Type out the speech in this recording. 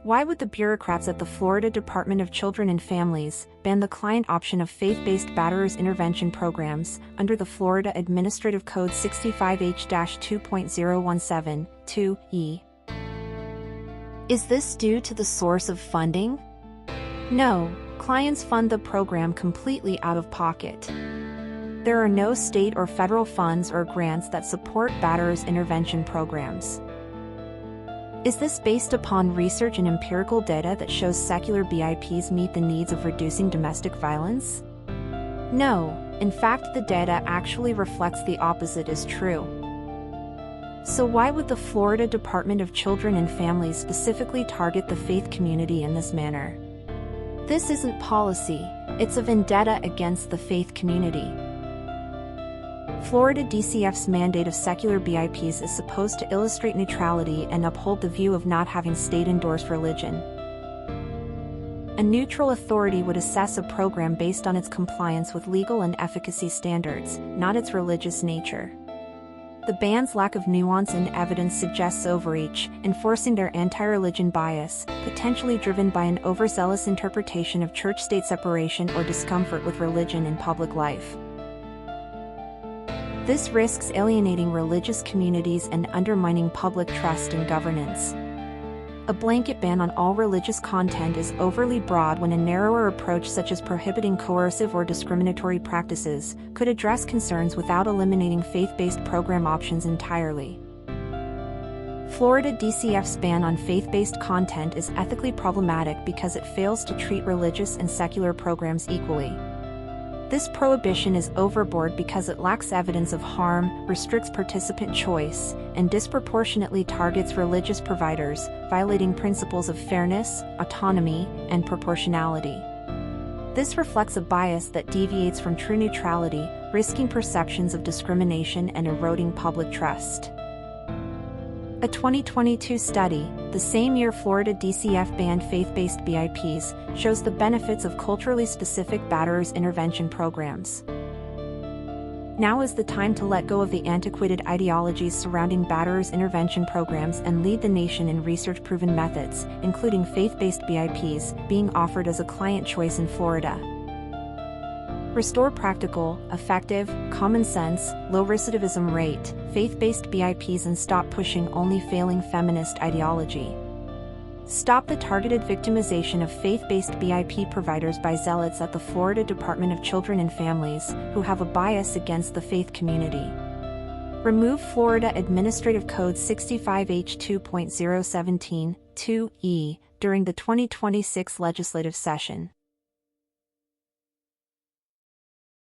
Why would the bureaucrats at the Florida Department of Children and Families ban the client option of faith-based batterers intervention programs under the Florida Administrative Code 65H-2.017, 2E? Is this due to the source of funding? No, clients fund the program completely out of pocket. There are no state or federal funds or grants that support batterers intervention programs. Is this based upon research and empirical data that shows secular BIPs meet the needs of reducing domestic violence? No, in fact the data actually reflects the opposite is true. So why would the Florida Department of Children and Families specifically target the faith community in this manner? This isn't policy, it's a vendetta against the faith community. Florida DCF's mandate of secular BIPs is supposed to illustrate neutrality and uphold the view of not having state-endorsed religion. A neutral authority would assess a program based on its compliance with legal and efficacy standards, not its religious nature. The ban's lack of nuance and evidence suggests overreach, enforcing their anti-religion bias, potentially driven by an overzealous interpretation of church-state separation or discomfort with religion in public life. This risks alienating religious communities and undermining public trust in governance. A blanket ban on all religious content is overly broad when a narrower approach such as prohibiting coercive or discriminatory practices could address concerns without eliminating faith-based program options entirely. Florida DCF's ban on faith-based content is ethically problematic because it fails to treat religious and secular programs equally. This prohibition is overboard because it lacks evidence of harm, restricts participant choice, and disproportionately targets religious providers, violating principles of fairness, autonomy, and proportionality. This reflects a bias that deviates from true neutrality, risking perceptions of discrimination and eroding public trust. A 2022 study, the same year Florida DCF banned faith-based BIPs, shows the benefits of culturally specific batterers intervention programs. Now is the time to let go of the antiquated ideologies surrounding batterers intervention programs and lead the nation in research-proven methods, including faith-based BIPs, being offered as a client choice in Florida. Restore practical, effective, common-sense, low recidivism rate, faith-based BIPs and stop pushing only failing feminist ideology. Stop the targeted victimization of faith-based BIP providers by zealots at the Florida Department of Children and Families who have a bias against the faith community. Remove Florida Administrative Code 65H2.017, 2E, during the 2026 legislative session.